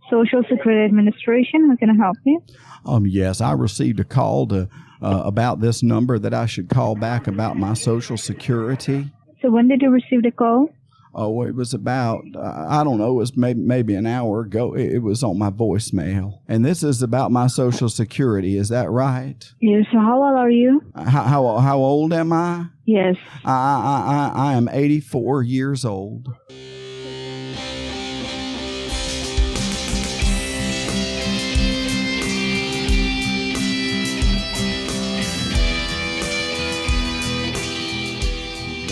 Social Security Administration. How can I help you? Yes, I received a call about this number that I should call back about my Social Security. So when did you receive the call? Oh, it was about, I don't know, it was maybe an hour ago. It was on my voicemail. And this is about my Social Security. Is that right? Yes. So how old are you? How old am I? Yes. I am 84 years old.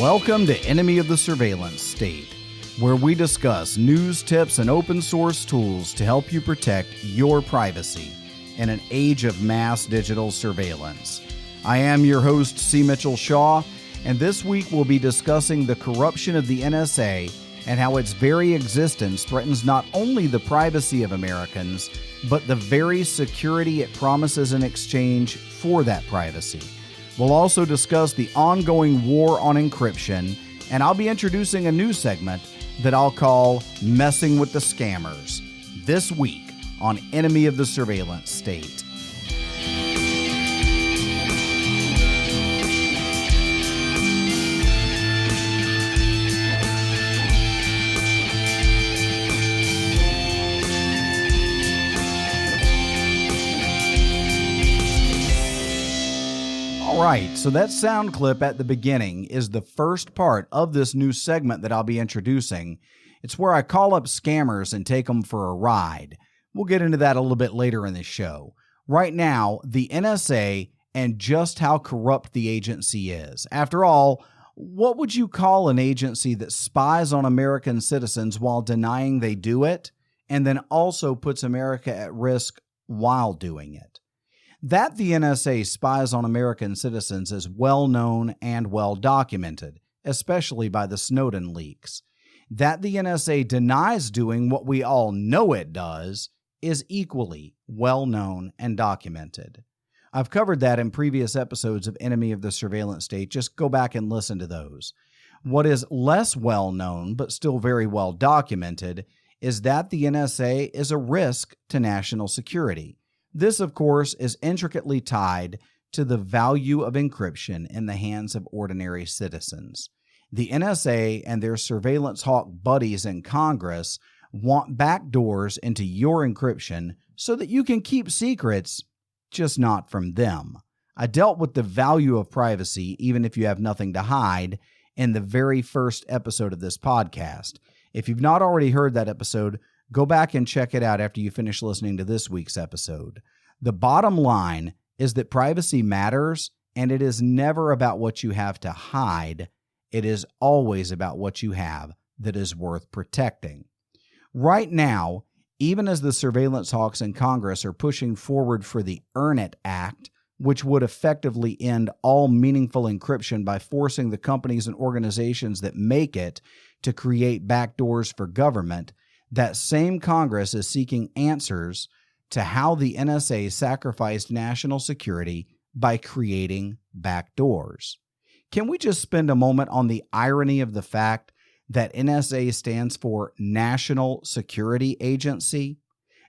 Welcome to Enemy of the Surveillance State, where we discuss news, tips, and open source tools to help you protect your privacy in an age of mass digital surveillance. I am your host, C. Mitchell Shaw, and this week we'll be discussing the corruption of the NSA and how its very existence threatens not only the privacy of Americans, but the very security it promises in exchange for that privacy. We'll also discuss the ongoing war on encryption, and I'll be introducing a new segment that I'll call Messing with the Scammers, this week on Enemy of the Surveillance State. All right, so that sound clip at the beginning is the first part of this new segment that I'll be introducing. It's where I call up scammers and take them for a ride. We'll get into that a little bit later in the show. Right now, the NSA and just how corrupt the agency is. After all, what would you call an agency that spies on American citizens while denying they do it, and then also puts America at risk while doing it? That the NSA spies on American citizens is well known and well documented, especially by the Snowden leaks. That the NSA denies doing what we all know it does is equally well known and documented. I've covered that in previous episodes of Enemy of the Surveillance State. Just go back and listen to those. What is less well known, but still very well documented, is that the NSA is a risk to national security. This, of course, is intricately tied to the value of encryption in the hands of ordinary citizens. The NSA and their surveillance hawk buddies in Congress want backdoors into your encryption so that you can keep secrets, just not from them. I dealt with the value of privacy, even if you have nothing to hide, in the very first episode of this podcast. If you've not already heard that episode, go back and check it out after you finish listening to this week's episode. The bottom line is that privacy matters, and it is never about what you have to hide. It is always about what you have that is worth protecting. Right now, even as the surveillance hawks in Congress are pushing forward for the Earn It Act, which would effectively end all meaningful encryption by forcing the companies and organizations that make it to create backdoors for government, that same Congress is seeking answers to how the NSA sacrificed national security by creating backdoors. Can we just spend a moment on the irony of the fact that NSA stands for National Security Agency?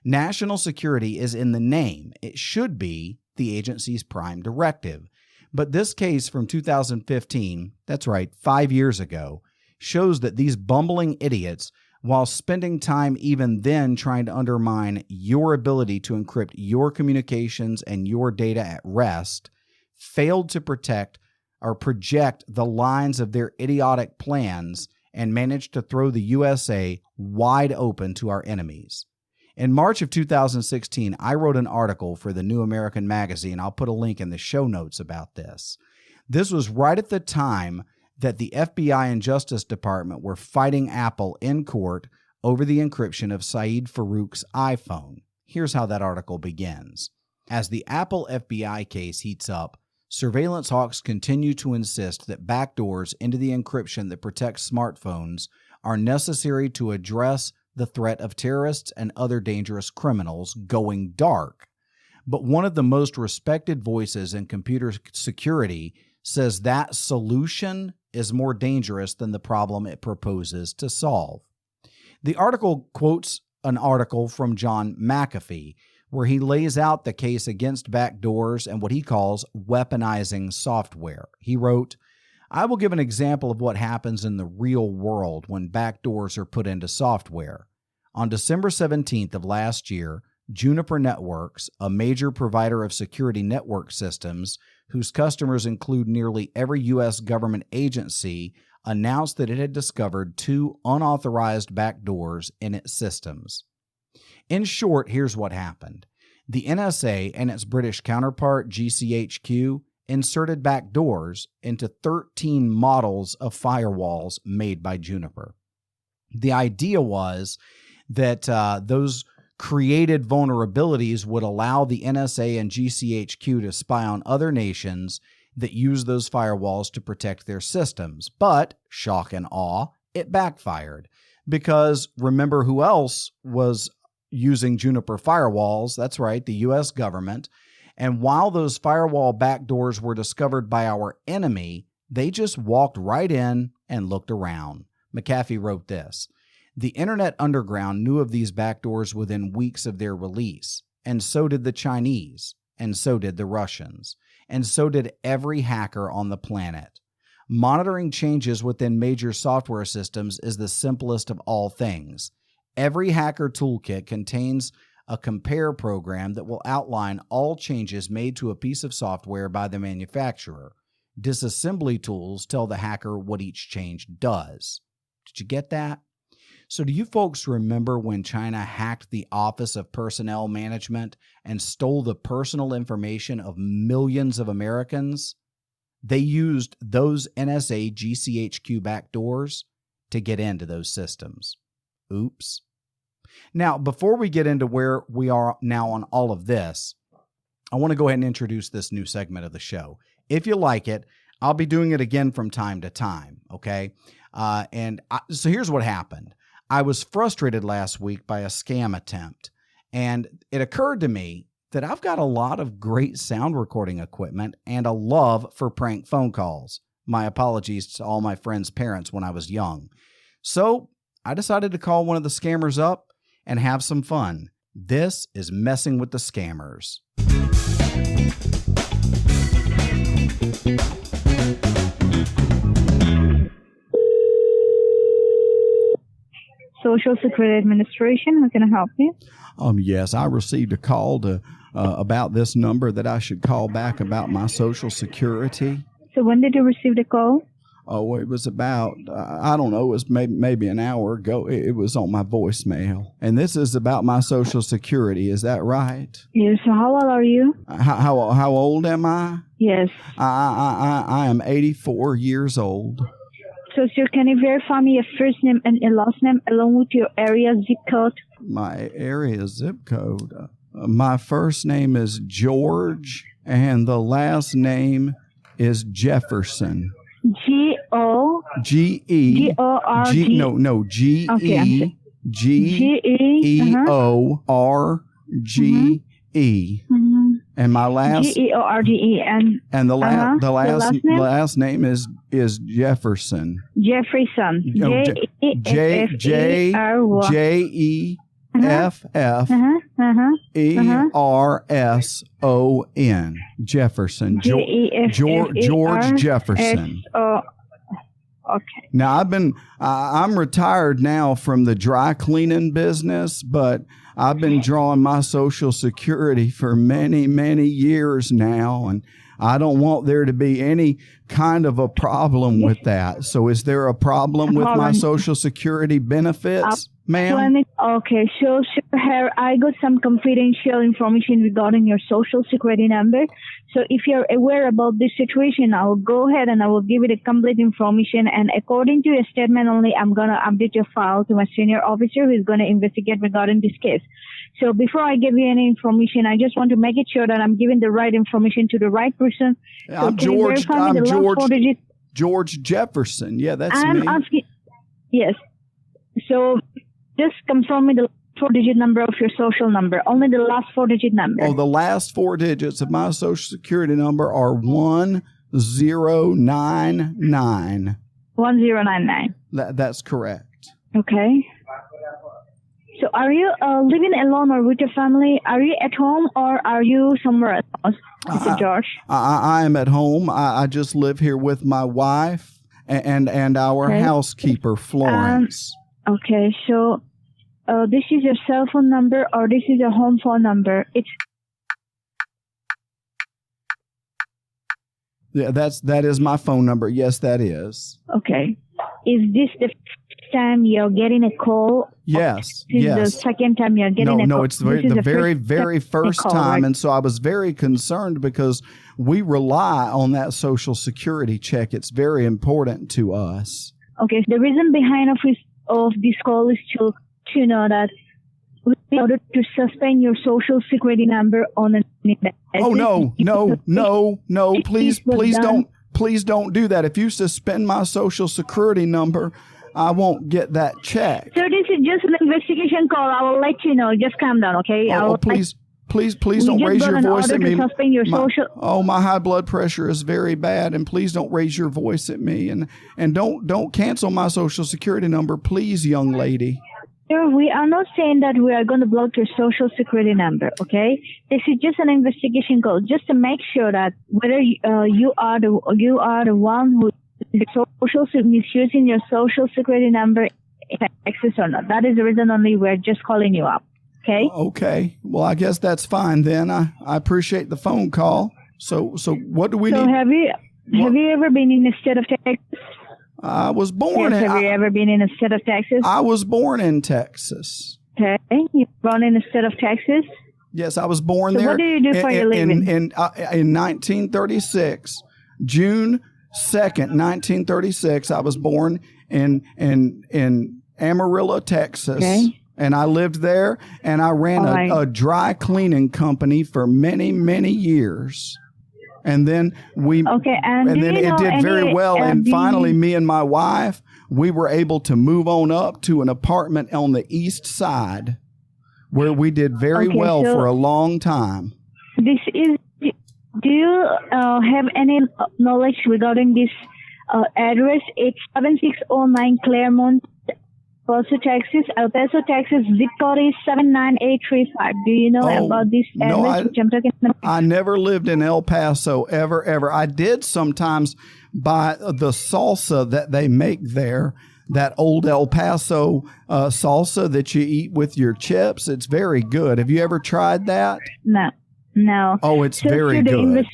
National security is in the name. It should be the agency's prime directive. But this case from 2015, that's right, 5 years ago, shows that these bumbling idiots, while spending time even then trying to undermine your ability to encrypt your communications and your data at rest, failed to protect or project the lines of their idiotic plans and managed to throw the USA wide open to our enemies. In March of 2016, I wrote an article for the New American Magazine. I'll put a link in the show notes about this. This was right at the time that the FBI and Justice Department were fighting Apple in court over the encryption of Saeed Farook's iPhone. Here's how that article begins. As the Apple FBI case heats up, surveillance hawks continue to insist that backdoors into the encryption that protects smartphones are necessary to address the threat of terrorists and other dangerous criminals going dark. But one of the most respected voices in computer security says that solution is more dangerous than the problem it proposes to solve. The article quotes an article from John McAfee, where he lays out the case against backdoors and what he calls weaponizing software. He wrote, "I will give an example of what happens in the real world when backdoors are put into software. On December 17th of last year, Juniper Networks, a major provider of security network systems whose customers include nearly every U.S. government agency, announced that it had discovered 2 unauthorized backdoors in its systems. In short, here's what happened. The NSA and its British counterpart, GCHQ, inserted backdoors into 13 models of firewalls made by Juniper. The idea was that those created vulnerabilities would allow the NSA and GCHQ to spy on other nations that use those firewalls to protect their systems. But, shock and awe, it backfired. Because remember who else was using Juniper firewalls? That's right, the U.S. government. And while those firewall backdoors were discovered by our enemy, they just walked right in and looked around." McAfee wrote this, "The Internet Underground knew of these backdoors within weeks of their release, and so did the Chinese, and so did the Russians, and so did every hacker on the planet. Monitoring changes within major software systems is the simplest of all things. Every hacker toolkit contains a compare program that will outline all changes made to a piece of software by the manufacturer. Disassembly tools tell the hacker what each change does." Did you get that? So do you folks remember when China hacked the Office of Personnel Management and stole the personal information of millions of Americans? They used those NSA GCHQ backdoors to get into those systems. Oops. Now, before we get into where we are now on all of this, I want to go ahead and introduce this new segment of the show. If you like it, I'll be doing it again from time to time, okay? So here's what happened. I was frustrated last week by a scam attempt, and it occurred to me that I've got a lot of great sound recording equipment and a love for prank phone calls. My apologies to all my friends' parents when I was young. So I decided to call one of the scammers up and have some fun. This is Messing with the Scammers. Social Security Administration, how can I help you? Yes, I received a call to about this number that I should call back about my Social Security. So when did you receive the call? Oh, it was about, I don't know, it was maybe an hour ago. It was on my voicemail. And this is about my Social Security. Is that right? Yes. So how old are you? How old am I? Yes. I am 84 years old. So, sir, can you verify me your first name and your last name along with your area zip code? My area zip code. My first name is George, and the last name is Jefferson. G-E-G-E-O-R-G. No, G-E-G-E-O-R-G-E. And my last G-E-O-R-G-E and the last name is Jefferson. Jefferson. J-E-F-F-E-R-S-O-N. Jefferson. George Jefferson. Okay. Now I'm retired now from the dry cleaning business, but I've been drawing my Social Security for many, many years now, and I don't want there to be any kind of a problem with that. So is there a problem with my Social Security benefits, ma'am? Okay, so here I got some confidential information regarding your Social Security number. So if you're aware about this situation, I will go ahead and I will give you the complete information. And according to your statement only, I'm going to update your file to my senior officer who is going to investigate regarding this case. So before I give you any information, I just want to make it sure that I'm giving the right information to the right person. So I'm George Jefferson. Yeah, that's me. I'm asking. Yes. So just confirm me the 4-digit number of your social number. Only the last 4-digit number. Oh, the last 4 digits of my Social Security number are 1099. 1099. That's correct. Okay. So are you living alone or with your family? Are you at home or are you somewhere else, Mr. George? I am at home. I just live here with my wife and our housekeeper, Florence. Okay, so this is your cell phone number or this is your home phone number? Yeah, that is my phone number. Yes, that is. Okay. Is this the first time you're getting a call? Yes. This is the second time you're getting a call? No, it's the very first time. Right? And so I was very concerned because we rely on that Social Security check. It's very important to us. Okay. So the reason behind of this call is to know that in order to suspend your Social Security number on an internet. Oh, no. Please don't do that. If you suspend my Social Security number, I won't get that check. So this is just an investigation call. I will let you know. Just calm down, okay? Please don't raise your voice at me. My high blood pressure is very bad, and please don't raise your voice at me. And don't cancel my Social Security number, please, young lady. Sir, we are not saying that we are going to block your Social Security number, okay? This is just an investigation call, just to make sure that whether you are the one who is misusing your Social Security number in Texas or not. That is the reason only we're just calling you up, okay? Okay. Well, I guess that's fine then. I appreciate the phone call. So what do we need? So have you ever been in the state of Texas? I was born in... Have you ever been in the state of Texas? I was born in Texas. Okay. You were born in the state of Texas? Yes, I was born there. What do you do for your living? In 1936, June 2nd, 1936, I was born in Amarillo, Texas. Okay. And I lived there, and I ran a dry cleaning company for many, many years. And then it did very well. And finally, me and my wife, we were able to move on up to an apartment on the east side where we did very well for a long time. Do you have any knowledge regarding this address? It's 7609 Claremont, El Paso, Texas, zip code is 79835. Do you know about this address which I'm talking about? I never lived in El Paso, ever. I did sometimes buy the salsa that they make there, that old El Paso salsa that you eat with your chips. It's very good. Have you ever tried that? No. Oh, it's very good. The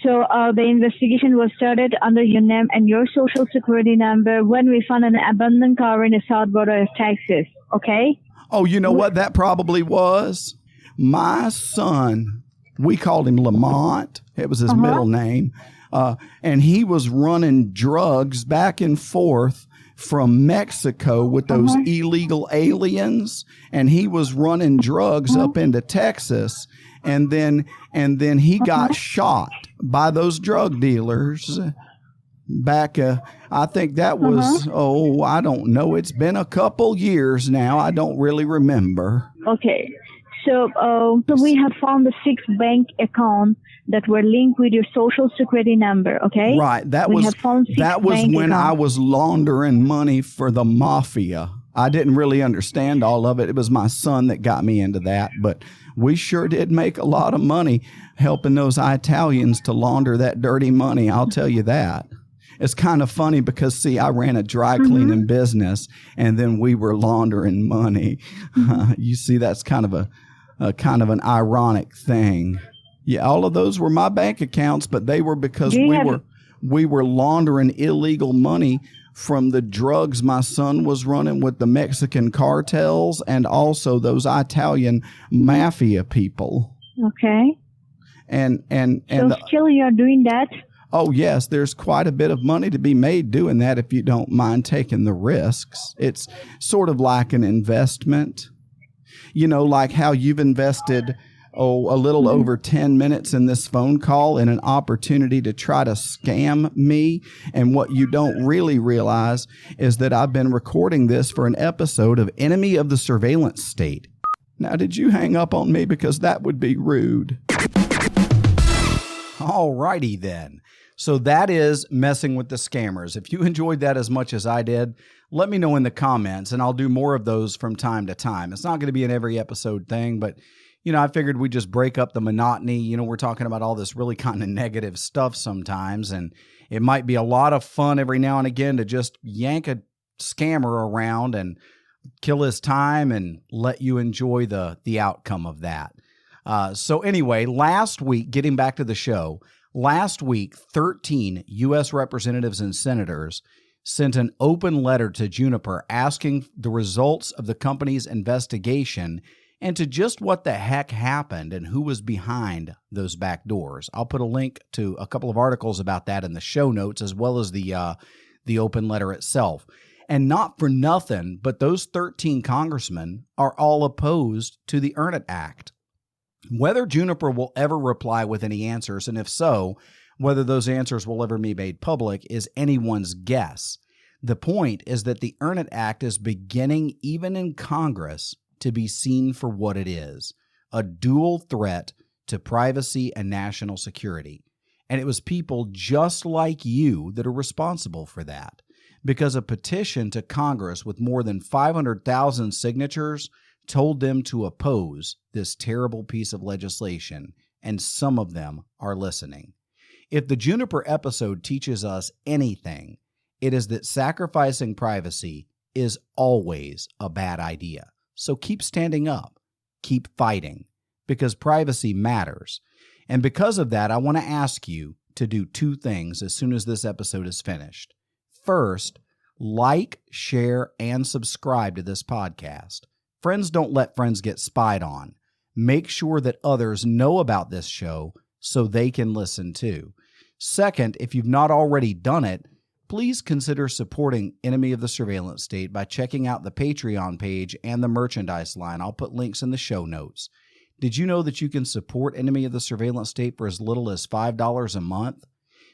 investigation was started under your name and your Social Security number when we found an abandoned car in the south border of Texas, okay? Oh, you know what that probably was? My son, we called him Lamont. It was his middle name. And he was running drugs back and forth from Mexico with those illegal aliens. And he was running drugs up into Texas. And then he got shot by those drug dealers back, I think that was, I don't know. It's been a couple years now. I don't really remember. Okay. So we have found the 6 bank accounts that were linked with your Social Security number, okay? Right. That was when I was laundering money for the mafia. I didn't really understand all of it. It was my son that got me into that, but we sure did make a lot of money helping those Italians to launder that dirty money. I'll tell you that. It's kind of funny because, see, I ran a dry cleaning business and then we were laundering money. You see, that's kind of an ironic thing. Yeah, all of those were my bank accounts, but they were because we were laundering illegal money from the drugs my son was running with the Mexican cartels and also those Italian mafia people. Okay. And still you're doing that? Oh, yes. There's quite a bit of money to be made doing that if you don't mind taking the risks. It's sort of like an investment. You know, like how you've invested a little over 10 minutes in this phone call and an opportunity to try to scam me. And what you don't really realize is that I've been recording this for an episode of Enemy of the Surveillance State. Now, did you hang up on me? Because that would be rude. All righty then. So that is messing with the scammers. If you enjoyed that as much as I did, let me know in the comments, and I'll do more of those from time to time. It's not going to be an every episode thing, but I figured we'd just break up the monotony. We're talking about all this really kind of negative stuff sometimes, and it might be a lot of fun every now and again to just yank a scammer around and kill his time and let you enjoy the outcome of that. So anyway, last week, getting back to the show, last week, 13 U.S. representatives and senators sent an open letter to Juniper asking the results of the company's investigation and to just what the heck happened and who was behind those back doors. I'll put a link to a couple of articles about that in the show notes, as well as the open letter itself. And not for nothing, but those 13 congressmen are all opposed to the Earn It Act. Whether Juniper will ever reply with any answers, and if so, whether those answers will ever be made public, is anyone's guess. The point is that the Earn It Act is beginning, even in Congress, to be seen for what it is, a dual threat to privacy and national security. And it was people just like you that are responsible for that, because a petition to Congress with more than 500,000 signatures told them to oppose this terrible piece of legislation, and some of them are listening. If the Juniper episode teaches us anything, it is that sacrificing privacy is always a bad idea. So keep standing up, keep fighting, because privacy matters. And because of that, I want to ask you to do two things as soon as this episode is finished. First, like, share, and subscribe to this podcast. Friends don't let friends get spied on. Make sure that others know about this show so they can listen too. Second, if you've not already done it, please consider supporting Enemy of the Surveillance State by checking out the Patreon page and the merchandise line. I'll put links in the show notes. Did you know that you can support Enemy of the Surveillance State for as little as $5 a month?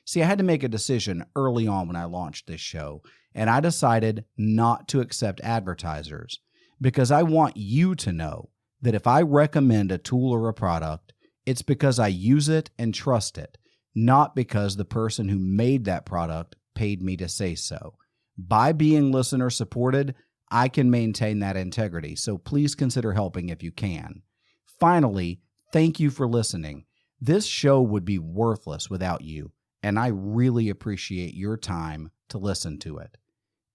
See, I had to make a decision early on when I launched this show, and I decided not to accept advertisers, because I want you to know that if I recommend a tool or a product, it's because I use it and trust it, not because the person who made that product paid me to say so. By being listener supported, I can maintain that integrity, so please consider helping if you can. Finally, thank you for listening. This show would be worthless without you, and I really appreciate your time to listen to it.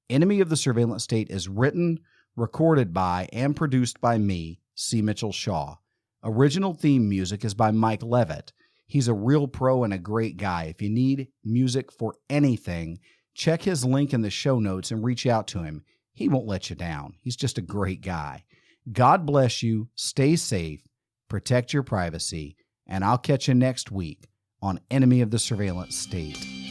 Enemy of the Surveillance State is written, recorded by, and produced by me, C. Mitchell Shaw. Original theme music is by Mike Leavitt. He's a real pro and a great guy. If you need music for anything, check his link in the show notes and reach out to him. He won't let you down. He's just a great guy. God bless you. Stay safe. Protect your privacy. And I'll catch you next week on Enemy of the Surveillance State.